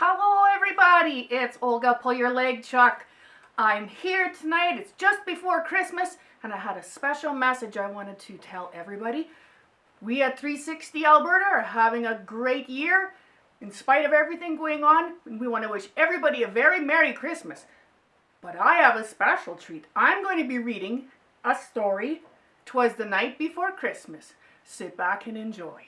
Hello everybody, it's Olga Pulyurlegchuk. I'm here tonight, it's just before Christmas, and I had a special message I wanted to tell everybody. We at 360 Alberta are having a great year. In spite of everything going on, we want to wish everybody a very Merry Christmas. But I have a special treat. I'm going to be reading a story, "Twas the Night Before Christmas." Sit back and enjoy.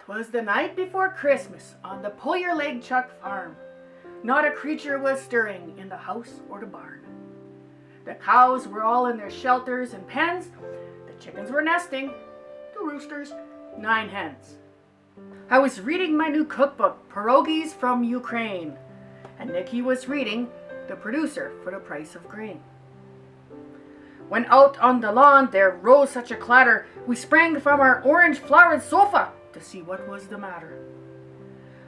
"'Twas the night before Christmas on the Pulyurlegchuk farm. Not a creature was stirring in the house or the barn. The cows were all in their shelters and pens. The chickens were nesting, the roosters, 9 hens. I was reading my new cookbook, Pierogies from Ukraine, and Nicky was reading The Producer for the Price of Grain. When out on the lawn there rose such a clatter, we sprang from our orange-flowered sofa to see what was the matter.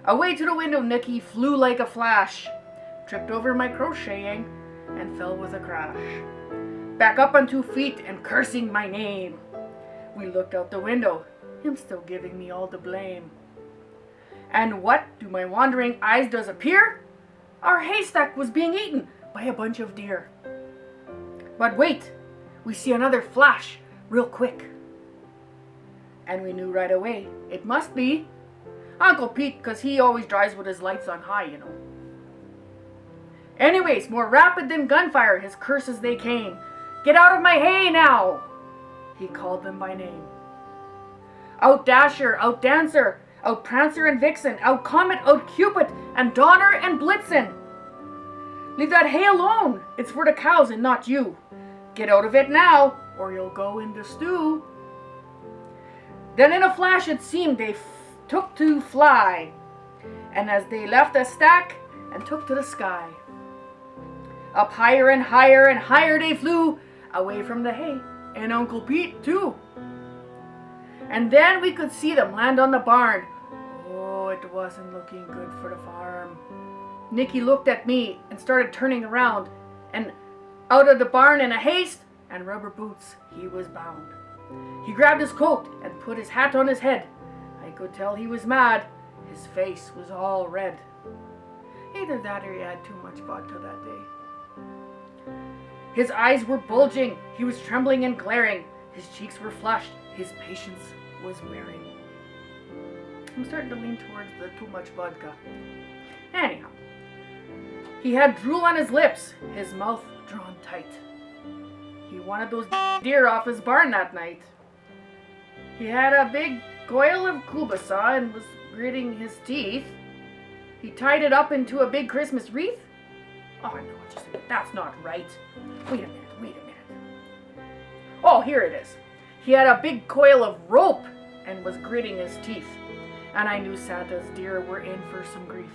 Away to the window Nicky flew like a flash, tripped over my crocheting, and fell with a crash. Back up on 2 feet and cursing my name. We looked out the window, him still giving me all the blame. And what do my wandering eyes does appear? Our haystack was being eaten by a bunch of deer. But wait, we see another flash real quick. And we knew right away it must be Uncle Pete, 'cause he always drives with his lights on high, you know. Anyways, more rapid than gunfire, his curses they came. "Get out of my hay now!" he called them by name. Out Dasher, out Dancer, out Prancer and Vixen, out Comet, out Cupid, and Donner and Blitzen. "Leave that hay alone, it's for the cows and not you. Get out of it now, or you'll go in the stew." Then in a flash it seemed they took to fly, and as they left the stack and took to the sky. Up higher and higher they flew, away from the hay and Uncle Pete too. And then we could see them land on the barn. Oh, it wasn't looking good for the farm. Nicky looked at me and started turning around, and out of the barn in a haste and rubber boots he was bound. He grabbed his coat and put his hat on his head. I could tell he was mad. His face was all red. Either that or he had too much vodka that day. His eyes were bulging. He was trembling and glaring. His cheeks were flushed. His patience was wearing. I'm starting to lean towards the too much vodka. Anyhow, he had drool on his lips, his mouth drawn tight. He wanted those deer off his barn that night. He had a big coil of kielbasa and was gritting his teeth. He tied it up into a big Christmas wreath. Oh no, just a minute, that's not right. Wait a minute. Oh, here it is. He had a big coil of rope and was gritting his teeth. And I knew Santa's deer were in for some grief.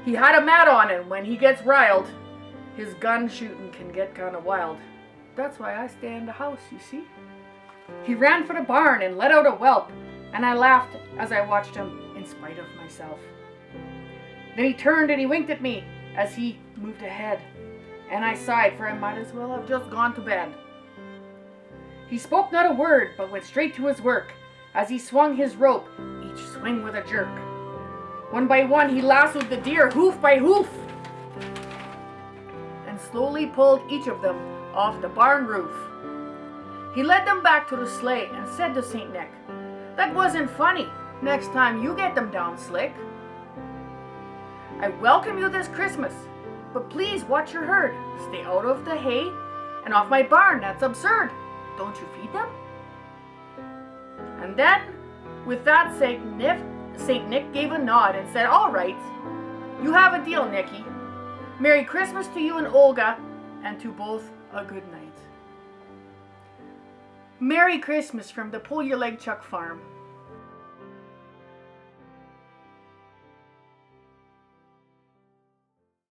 He had a mat on, and when he gets riled, his gun shooting can get kind of wild. That's why I stay in the house, you see. He ran for the barn and let out a whelp, and I laughed as I watched him in spite of myself. Then he turned and he winked at me as he moved ahead, and I sighed, for I might as well have just gone to bed. He spoke not a word, but went straight to his work as he swung his rope, each swing with a jerk. One by one he lassoed the deer, hoof by hoof, and slowly pulled each of them off the barn roof. He led them back to the sleigh and said to St. Nick, "That wasn't funny. Next time you get them down slick. I welcome you this Christmas, but please watch your herd. Stay out of the hay and off my barn. That's absurd. Don't you feed them?" And then, with that, St. Nick gave a nod and said, "All right, you have a deal, Nicky. Merry Christmas to you and Olga, and to both a good night." Merry Christmas from the Pulyurlegchuk farm.